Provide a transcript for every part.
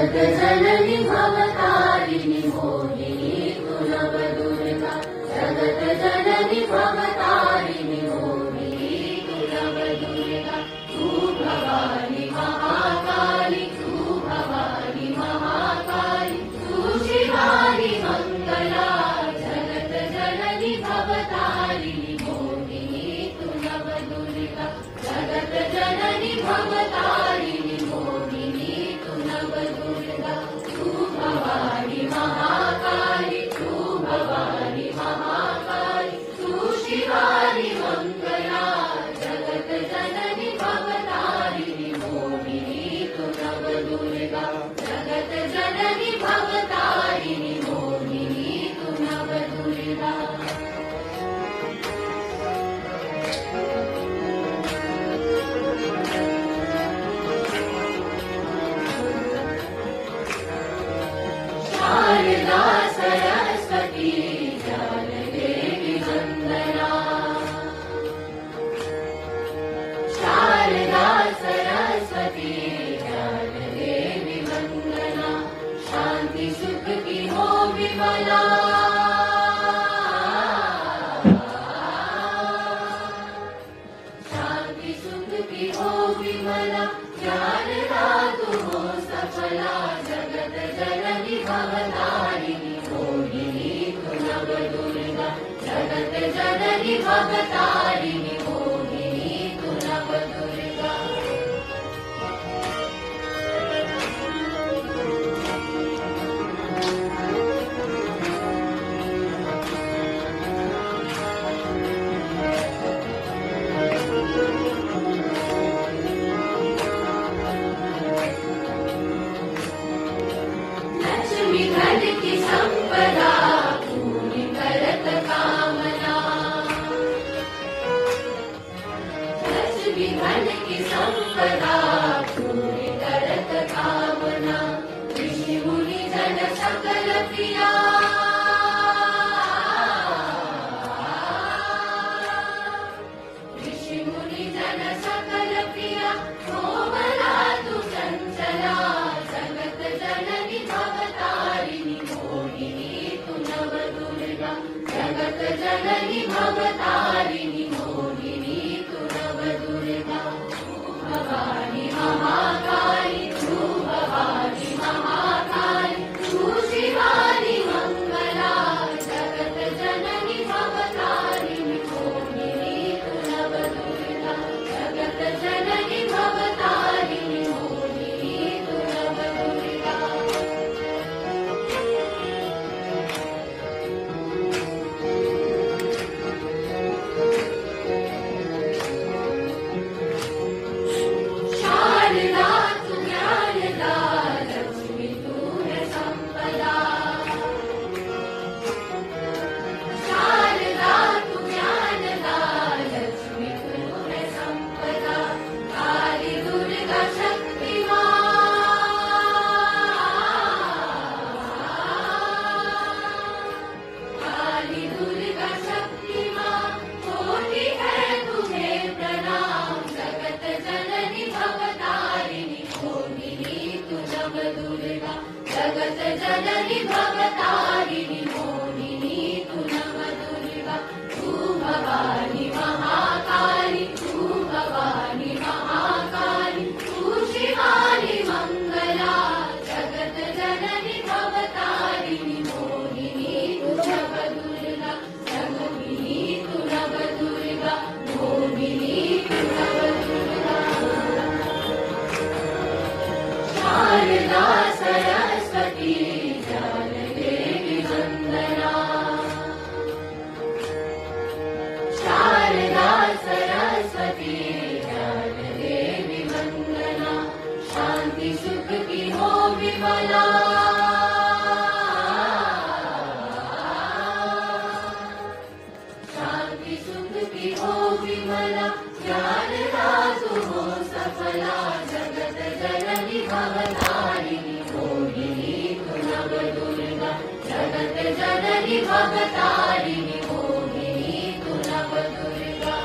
जननी भवतारिणी मोहिनी तु नवदुर्गा जगत जननी भवतारिणी मोहिनी तु नवदुर्गा तू भवानी महाकाली तू भवानी महाकाली तू शिवानी मंगला जगत जननी भवतारिणी मोहिनी तु नवदुर्गा जगत जननी भवतारिणी मोहिनी तु नवदुर्गा तू भवानी महाकाली तू भवानी महाकाली तू शिवानी मंगला जगत जननी भवतारिणी मोहिनी तु नवदुर्गा जगत जननी भवतारिणी मोहिनी तु नवदुर्गा शारदा सरस्वती ज्ञानदेवी वन्दना शारदा सरस्वती ज्ञानदेवी वन्दना शांति सुख की हो विमला शांति सुख की हो विमला ज्ञान दातु हो सफला जगत जननी भवतारिणी मोहिनी तु नवदुर्गा जगत जननी भवतारिणी मोहिनी तु नवदुर्गा लक्ष्मी धन की संपदा पूरी करत कामना लक्ष्मी धन की संपदा पूरी करत कामना ऋषि मुनि जन सकल प्रिया ऋषि मुनि जन सकल प्रिया कोमला तु चंचला जगत जननी भवतारिणी मोहिनी तु नवदुर्गा जगत जननी भवतारिणी मोहिनी तु नवदुर्गा तू भवानी महाकाली तू भवानी महाकाली तू शिवानी मंगला जगत जननी भवतारिणी मोहिनी तु नवदुर्गा जगत जननी भवतारिणी मोहिनी तु नवदुर्गा शारदा तू ज्ञानदा लक्ष्मी तू है संपदा शारदा तू ज्ञानदा लक्ष्मी तू है संपदा काली दुर्गा शक्ति काली दुर्गा शक्ति कोटि है तुम्हें प्रणाम जगत जननी भवतारिणी मोहिनी तु नवदुर्गा जगत जननी भवतारिणी मोहिनी तु नवदुर्गा तू भवानी महाकाली तू भवानी महाकाली तू शिवानी मंगला जगत जननी भवतारिणी मोहिनी तु नवदुर्गा जगमिनी तु नवदुर्गा मोहिनी तु नवदुर्गा शारदा सरस्वती ज्ञानदेवी वन्दना शारदा सरस्वती ज्ञानदेवी वन्दना शांति सुख की हो विमला शांति सुख की हो विमला ज्ञान दातु हो सफला जगत जननी भवतारिणी मोहिनी तु नवदुर्गा जगत जननी भवतारिणी मोहिनी तु नवदुर्गा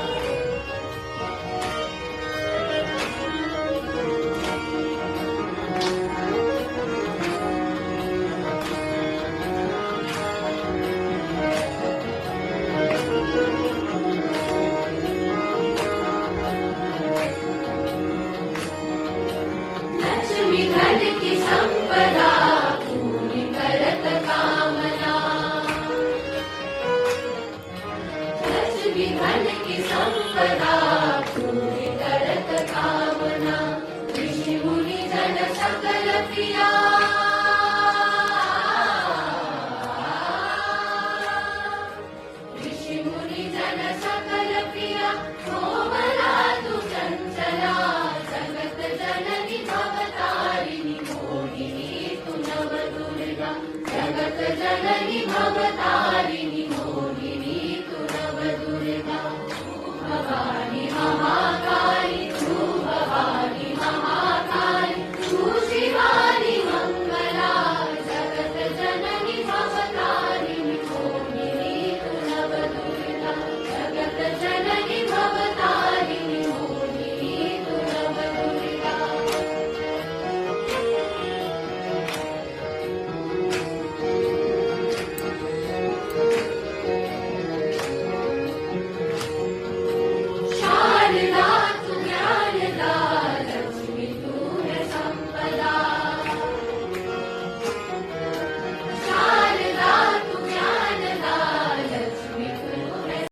संपदा पूरी करत कामना यश विधन की संपदा पूरी करत कामना ऋषि मुनि जन सकल प्रिया ऋषि मुनि जन सकल प्रिया कोमला तु चंचला जगत जननी भवतारिणी मोहिनी तु नव दुर्गा जगत जननी भवतारिणी